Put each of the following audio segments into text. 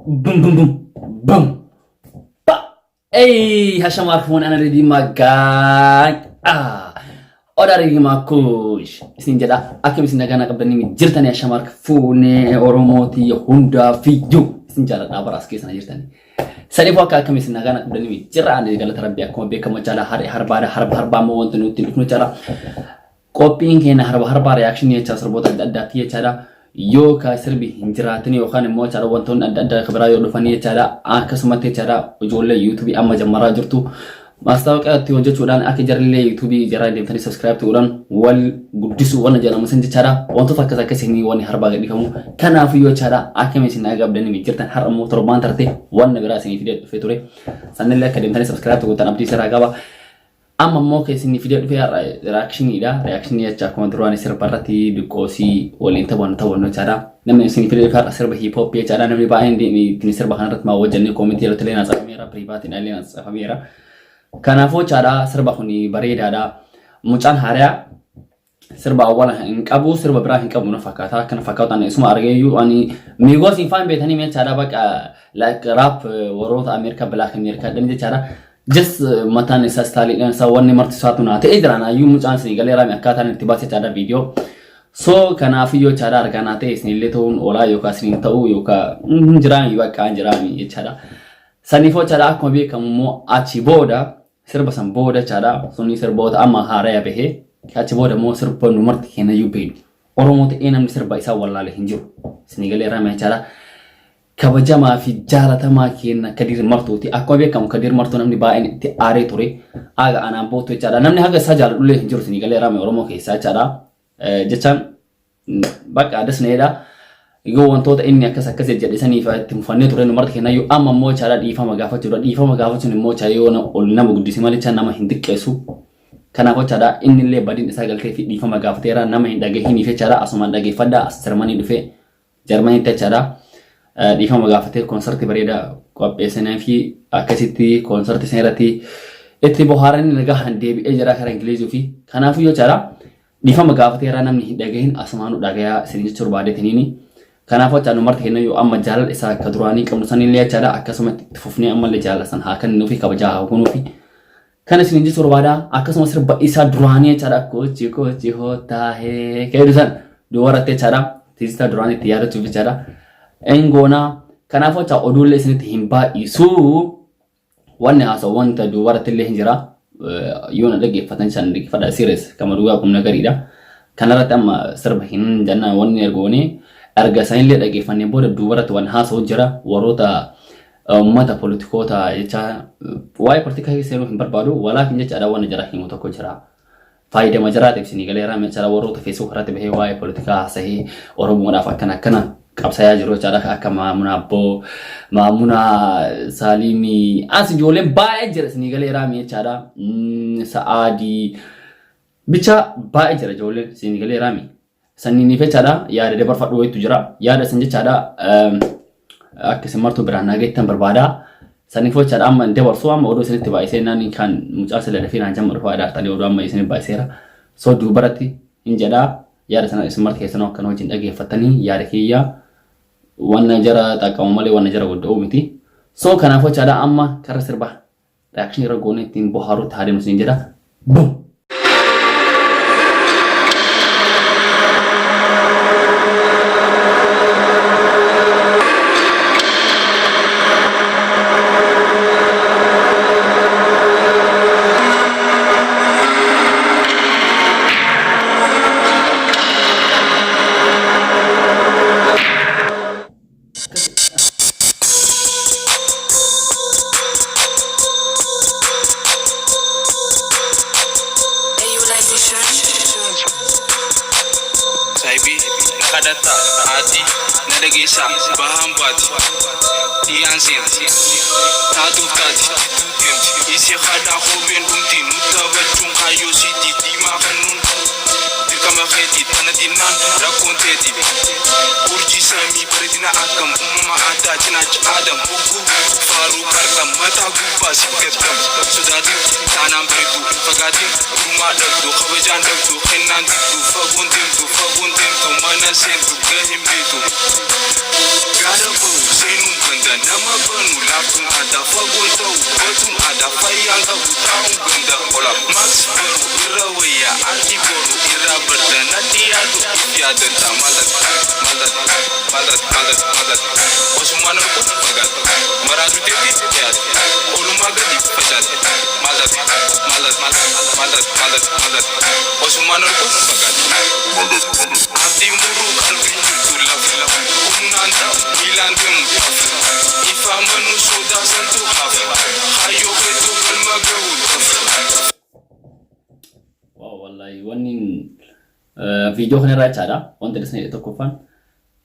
Boom boom boom boom. Hey, hashamarfun ana ready magan. Oda ready makush. Isin jada akim isin nagana qabdani jirtani hashamarfun oromoti hunda fiyu. Isin jada dabaras kesan jirtani. Sadifu akka akim isin nagana qabdani jirani galata rabbi akuma bekama jala harba mo wontu nuti jala. Copying kena harba reaction ya chasrbota dadati ya jala. Yo ka sirbi hinjiraatini yookaan immoo cara wantoonni adda addaa kabiraa yoo dhufanii jechaadha akkasumatti jechaadha ijoollee YouTube amma jammaraa jirtu maastaawoqiyaatti hojjechuudhaan akka jarrillee YouTube jaraa deemtanii subscribe ta'uudhaan wal guddisuu waan jedhamu san jechaadha wantoota akkas akkasii waan harbaa gadhiifamu kanaaf yoo jechaadha akkamiin isin agabdanii jirtan har'a immoo torbaan tarte waan biraa isin fidee dhufee ture sanillee akka deemtanii subscribe ta'uudhaan abdii saraa qaba. Amma immoo keessi fidee dhufee reaction jecha akkuma duraan sirbarratti diqoosii waliin ta'uun jechaadha. Namni isin fidee dhufee sirba hip hop jechaadha namni baay'een ittiin sirba kanarratti maa wajjannee koomentii irratti illee naasafameera privaatiin illee naasafameera. Kanaafuu jechaadha sirba kuni bareedaadha. Mucaan haaraa sirba awwaala hin qabu sirba biraa hin qabu na fakkaata kana fakkaatan isuma argeeyyuu ani miigoos hin faan beetanii jechaadha bakka like rap warroota Ameerikaa Black America dhan jechaadha. Just matan isa style dan sawan ni marti satu na te idrana yu mucan sini galera mi akata ni tiba cara video so kana video cara argana te sini letun ola yo ka sini tau yo ka jiran yu ka jiran mi cara sanifo cara aku bi kamu mo achi boda serba sam boda cara suni serba amma hara ya behe achi boda mo serba no marti kena yu be oromo te enam serba isa wallale hinjur sini galera mi cara kabajama fi jalatama kenna kadir martuti akko be kam kadir martu namni baa'en ti are tore aga ana boto chada namni haga sajal dulle hinjur sini galera me oromo ke sa chada jechan baka dasneeda igo wonto inni akasa akase jade sani fa timfanne tore no martu kenna yu amma mo chada difa magafachu ni mo chayo na olna mugdisi mali chan nama hindikesu kana ko chada inni le badin isa galte fi difa magafatera nama hindage hini fe chada asuma dage fada sermani dufe Germany te chada difa magafate konserti bareda qopheessanii fi akkasitti konserti seerati itti bohaarani naga hande bi ejara kara ingilizi fi kanaafu yoo jara difa magafate ra namni dhagahin asmaanu dhagaya sirin churbaadetini kanaafu taanu marti kenna yoo amma jaalal isa ka durani qabnu sanillee jara akkasumatti fufnee amma le jaalasan haakan nufi kabaja hunu fi kana sirin churbaada akkasuma sirba isa durani jara ko chi hota he kedusan duwarate jara tista durani tiyara tu jara engona kanaafuu cha odulle isinitti himba isu wanne hasa wanta duwara tille hinjira yona dhageeffatan san dhageeffada series kama duwa kum nagarida kanarratti amma sirba hin janna wanne ergoone arga sanille dhageeffanne booda duwara wan hasa jira warota ummata politikoota jecha waay politika hiseenu hin barbaadu walakin jecha ada wanne jira himu tokko jira faayida majaraatiif sini galeera mecha warota facebook irratti bahee waay politika sahi oromoodhaaf akkana qabsaya jiru cara akka maamuna salimi as jole bae jira sini galera mi cara saadi bicha bae jira jole sini galera mi sanni ni fe cara ya de barfadu wetu jira ya da sanje cara akka semarto brana getan berbada sanni fo cara amma de warso amma odo sini tiba ise nani kan mucasala da fina jam barfada tali odo amma ise ba isera so du barati injada ya da sana smart ke sana kan wajin dage fatani ya da kiya wanna jara takamale wanna jara godo miti so kana fo chada amma kara sirba reaction ira gone tin boharu thare musin jara boom kadata ati nadagisa bahambati iansin tatufkati isi khada khubin dumti mutabachum hayo siti dimakanun kama kheti tanadinan rakonteti urji sami baridina akam umma ata tina adam bugu Mata gubba si gadam Sodati tanam beritu Fagatim rumah dabdu Khabajan dabdu Khenan ditu Fagun timtu Mana sentu Gahim bitu Gada bau Senum ganda Nama banu Lapung ada Fagun tau Batum ada Fayang kabu Taung ganda Olap Max baru Irawaya Arti boru Ira berdana Tiadu Tiada Malat Osman pun fagat Maradu teti tiad Oluma gadi fagat Malat Osman pun fagat Abdi muru kalbin tulaf Unanta milan dem Ifa manu soda santu haf Hayo ketu kalmagawu Wow, wallahi wannin video kana rachaada wanda dasne tokkofan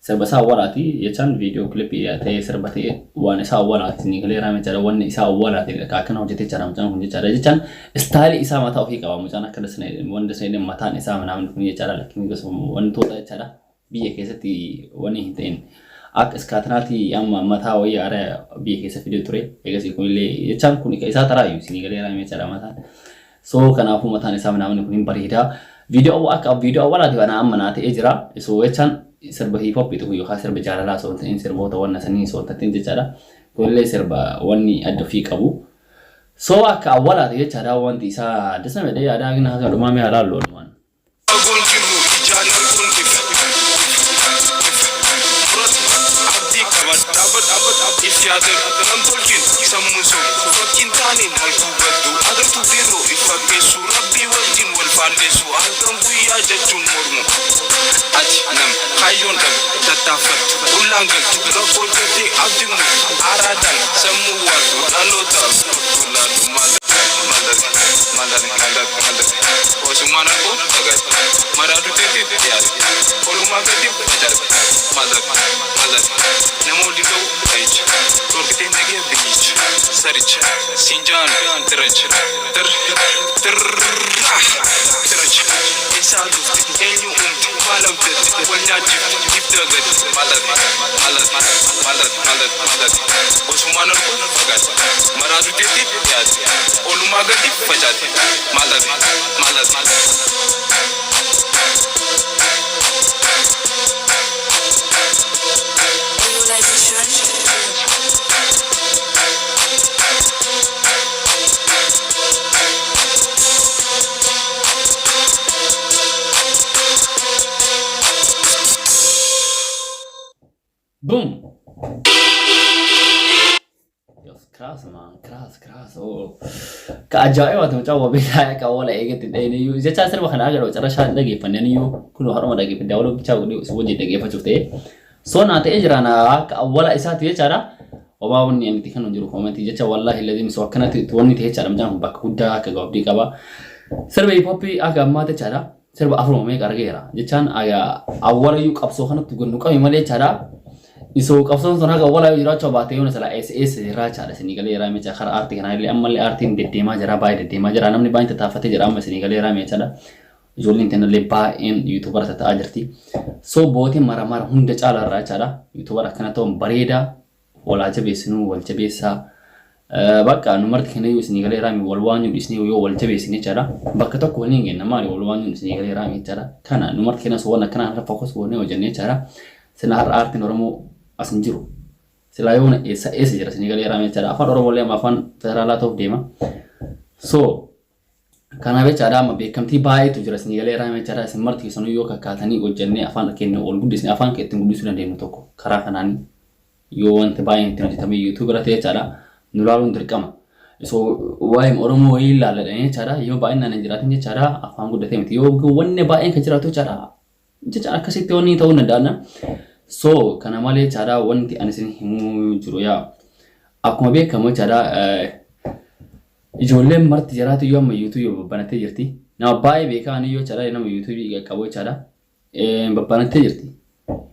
serba sawwalati yechan video clip ya tay serba tay wan sawwalati ni galera me jara wan sawwalati ka kana hojete jara mutan hunje jara yechan style isa mata ofi qawa mutan akka dasne wanda dasne mata isa manaam kun jara lakin goso wan to da jara biye kesati wani hinten ak skatanati amma mata waya ara biye kesa video ture egasi kun le yechan kun ka isa tarayu sini galera me jara mata so kana fu mata isa manaam kun barida video awala dibana amana ta ejra so yechan serba hip hop itu yo khasir bicara la so tin serba to wanna sani so tatin jara kulle serba wani adda fi qabu so aka awala da jara wanda isa da sama da ya da gina ga duma mai halal lo man Hayon kan tatafat ulangal rakotati abdimu aradan samuwar alota ulanu mandar osmana ko tagat maradu tete yar koluma gadi bajar mandar namo dido ait torkite nege beach sarich sinjan terach esadu enyu malam wanyati iftagat malat osmana ko tagat maradu tete yar koluma gadi bajar malat Boom! Yes, krass man, krass. Oh. Ka ajaiba tu cawa beda ka wala eget dai ni yu. Jecha serba khana agar cara shan dagi panne ni yu. Kulo harama dagi pinde wala cawa ni suji dagi pachute. So na te ejrana ka wala isa te cara. Oba wonni anti kan unjuru comment jecha wallahi alladhi miswakkana te wonni te cara mjam bak hudda ka gobdi ka ba. Serba hip hop aga amma te cara. Serba afro me gargera. Jechan aga awala yu qabso khana tu gonu ka imale cara. Iso kapson sona ka wala yira coba te una sala SS ra cha da Senegal ra me cha khar arti kana le amal arti de tema jara bay de tema jara namni bain ta fate jara ma Senegal ra me cha da jolin ten le ba en youtuber ta ajarti so boti mara hunda chala ra cha da youtuber kana to bareda wala jabe sinu wal jabe sa baka numar kene yu Senegal ra me wal wanyu disni yo wal jabe sini cha da baka to ko ninge na mari wal wanyu Senegal ra me cha da kana numar kene so wana kana ra focus wone wajane cha da sena har arti normo asinjiru selayona esa jara Senegal ra me cara afan oro wole ma fan tara la top dema so kana be cara ma be kamti bay to jara Senegal ra me cara semarti sonu yo ka katani o jenne afan kenne ol gudis ni afan ke tingu disunan de notoko kara kanani yo wonte bay intino tami youtube ra te cara nulalun dirkama so waim oromo illa la de cara yo bay nan jira tin cara afan gudate mti yo wonne bay ka jira to cara kasite woni to dana so kana male cara wanti anisin himu juru ya akuma be kamo cara ijolle marti jaratu yo ma youtube banate jirti na bay be kan yo cara na youtube ga kabo cara banate jirti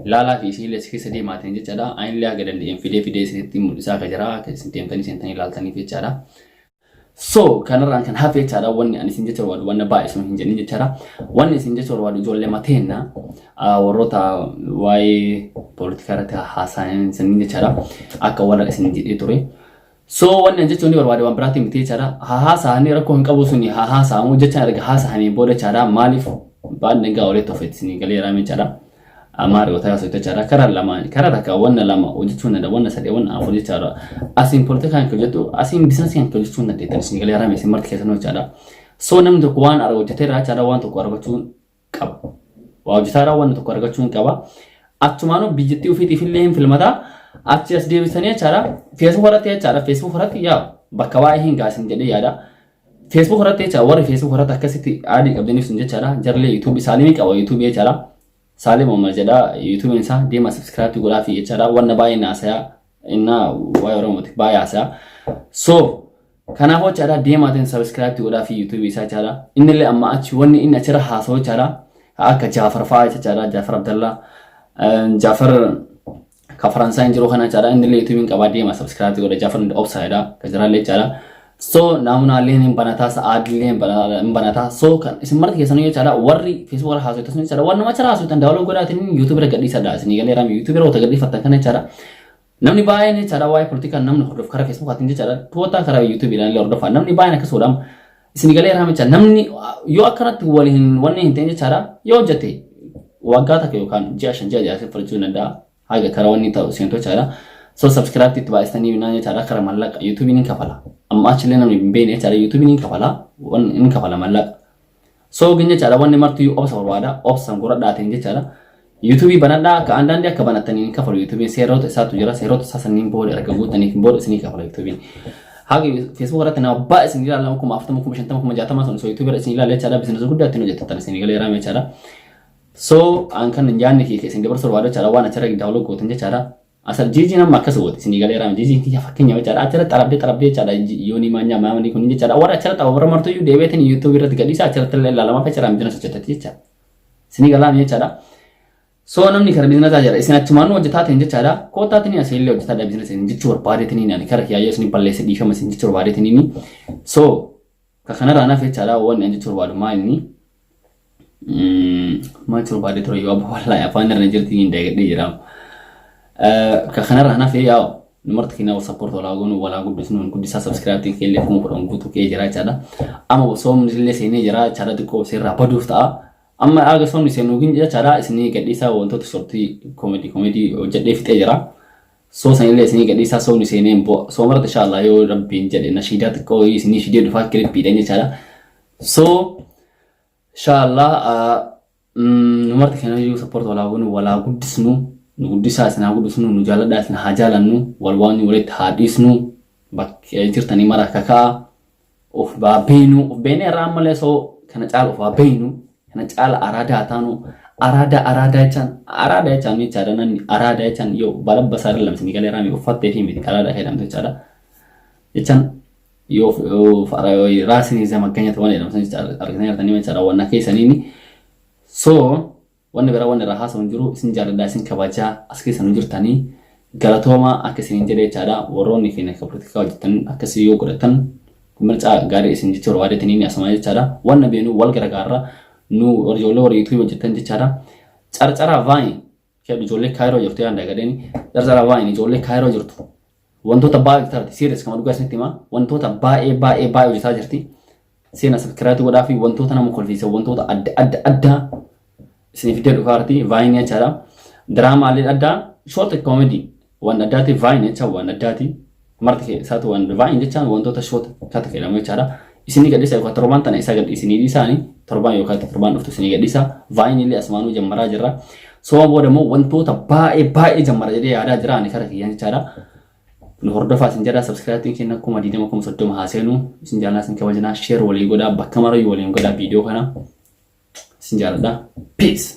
lala fi sile sidi matin cara ain la gadan de fide sidi mu sa ka jara ka sintem tani sentani laltani fi cara so kana ran kan hafe cara wonni anisin jara wadu wanna ba isun hinjani cara wonni sin jara wadu jolle matena warota wai politika ta hasan sanin cara aka wala sin jidi tore So wannan jechuun barbaade waan biraatti miti jechaadha. Haasa'anii rakkoo hin qabu suni haasa'amu jecha erga haasa'anii booda jechaadha maaliif baadne gaa walitti ofeetisanii galee raame jechaadha. Amaari wata yaasoo jechaadha karaa lama karaa takka wanna lama jechuun nada wanna sadee wanna afur jechaadha. Asiin politikaan kan jettu asiin biizinasii kan jechuun nada jechuun galee raame isin marti keessanoo jechaadha. So namni tokko waan hojjetee jechaadha waan tokko argachuun qaba. Waa hojjetaa waan tokko argachuun qaba. Achumaanoo biyyattii ofiitiif illee hin filmataa. Achi as deebisanii jechaadha. Facebook irratti jechaadha. Facebook irratti yaa bakka baay'ee hin gaasin jedhee yaada. Facebook irratti jechaadha warri Facebook irratti akkasitti aadii qabdaniif sun jechaadha. Jarlee YouTube Saalimii qaba YouTube jechaadha. Saalim Omar jedha YouTube isaa deema subscribe godhaa fi jechaadha. Wanna baay'ee naasayaa inna waa'ee Oromooti baay'ee haasayaa. So kanaafuu jechaadha deemaatiin subscribe godhaa fi YouTube isaa jechaadha. Inni illee amma achi wanni inni achirra haasa'u jechaadha. Akka Jaafar fa'aa jechaadha. Jaafar Abdallah Jaafar ka Faransaay jiru kana jechaadha. Inni illee YouTube qabaa deema subscribe godha Jaafar Obsaayidha ka jiraallee jechaadha. So namuna illee hin banataa sa'aadillee hin banataa. So kan isin marti keessanuu jechaadha warri Facebook irra haasa'u tasni jechaadha. Waan nama achirra haasa'u tan daawwaloo godhaatiin YouTube irra gadhiisadha. Isin galee raami YouTube irra wata gadhiifattan kana jechaadha. Namni baay'een jechaadha waa'ee politikaa namni hordof karaa Facebook haatiin jechaadha. Tuwota karaa YouTube illee hordofaa namni baay'een akkasuudhaan isin galee raami jechaadha. Namni yoo akkanatti waliin wanni hin ta'in jechaadha yoo hojjete waggaa takka yookaan ji'a 5 ji'a 6 fudhachuu danda'a. Haga karaa wanni ta'u seentoo jechaadha. So subscribe itti baay'istanii binaan jechaadha karaa mallaqa YouTube ni kafala. Amma achillee namni hin beekne jechaadha YouTube ni kafala. Wanni ni kafala mallaqa. So gin jechaadha wanni martuu obsa barbaada obsan godhadhaatiin jechaadha. YouTube banadhaa akka andaandii akka banattanii ni kafalu YouTube seerota isaatu jira seerota isaa sanniin booda erga guutaniif booda isinii kafala YouTube. Haga Facebook irratti nama baay'ee isin ilaalan kuma 40 kuma 50 kuma 60 sun YouTube irratti isin ilaalan jechaadha bizinesi guddaatti nu jettan isin galee raame jechaadha. So an kan nyaanni kee isin dabarsu barbaada jechaadha waan achirra daawloo gootan jechaadha. Asal jiji nama akkas wooti isin galee raame jiji kiyya fakkeenya jechaadha achirra xarabdee jechaadha yooni maanya maamni kun jechaadha warra achirra ta'u warra martuu deebiitiin YouTube irratti gadhiisa achirra illee ilaalama fechaadha bizinesi hojjetatti jechaadha. Isin galaame jechaadha. So namni kara bizinesa jira isin achumaan hojjetaatiin jechaadha kootaatiin asiillee hojjetaadha bizinesi jechuu barbaadeetiin ani kara kiyyaa isin balleesse dhiifama isin jechuu barbaadeetiin so ka kanarraa naaf jechaadha wanni jechuu barbaadu maali maachuu barbaade ture yoo abbo wallahi afaan irra jirti hin deegdee jira. Ka kanarraa naaf yaa numarti kina support wala gonu wala guddisnu guddisa subscribe tin kelle kuma kodon guutu kee jira jechaadha. Amma soomni illee seenee jira jechaadha xiqqoo sirraa baduuf ta'a. Amma aga somni seenuu gin jechaadha isinii gadhiisaa wantoota shortii comedy hojjedhee fixee jira. So sanillee isinii gadhiisaa somni seenee so marti inshallah yoo rabbiin jedhe nashiidaa xiqqoo isinii shidee dhufaa clippiidhaan jechaadha. So inshallah numarti kana yoo support wala gonu wala guddisnu nu guddisaa isinaa guddisnu nu jaaladhaa isin haa jaalannu walwaanni walitti haa dhiisnu bakkee jirtanii mara kakaa of baabeenu of beenee irraa malee so kana caala of baabeenu kana caala araadaa jechaan jechaadha namni araadaa jechaan yoo balabba isaa irra lamsini galee raamii uffattee fi miti araadaa jedhamtu jechaadha jechaan yoo raasini isa magganyatti waan jedhamsan jechaadha argitanii argitanii jechaadha waan akka isaniini so wanni bira wanni irraa haasa'uun jiru isin jaaladhaa isin kabajaa as keessan jirtanii galatooma akka isin jedhee jechaadha warroonni fi akka politikaa hojjetan akkasii yoo godhatan mircaa gaarii isin jechuu barbaadeetanii ni asuma jechaadha wanna beenu wal gargaarra nu ijoollee warra YouTube hojjetan jechaadha carcara vaayin kee ijoollee kaayiroo jirtu yaanda gadheeni carcara vaayin ijoollee kaayiroo jirtu wantoota baay'ee tarti serious kama dhugaa isinitti hima wantoota baay'ee hojjetaa jirti seena subscribe godhaa fi wantoota nama kolfiisa wantoota adda isin fidee dhufaarti vaayin jechaadha diraamaalee adda short comedy waan addaati vaayin jecha waan addaati marti isaatu waan vaayin jechaan wantoota short kata jedhamu jechaadha isinii gadhiisa yookaan torban tana isa gadhiisanii dhiisaanii torban yookaan torban dhuftu isinii gadhiisa vaayin illee asmaanuu jammaraa jirra so booda immoo wantoota baay'ee jammara jedhee yaadaa jira ani kara kiyyaan jechaadha nu hordofaa isin jedha subscribe kenna kuma 20 haaseenu isin jaalala isin kabajnaa share walii godhaa bakka mara waliin godhaa viidiyoo kana isin jaaladha peace.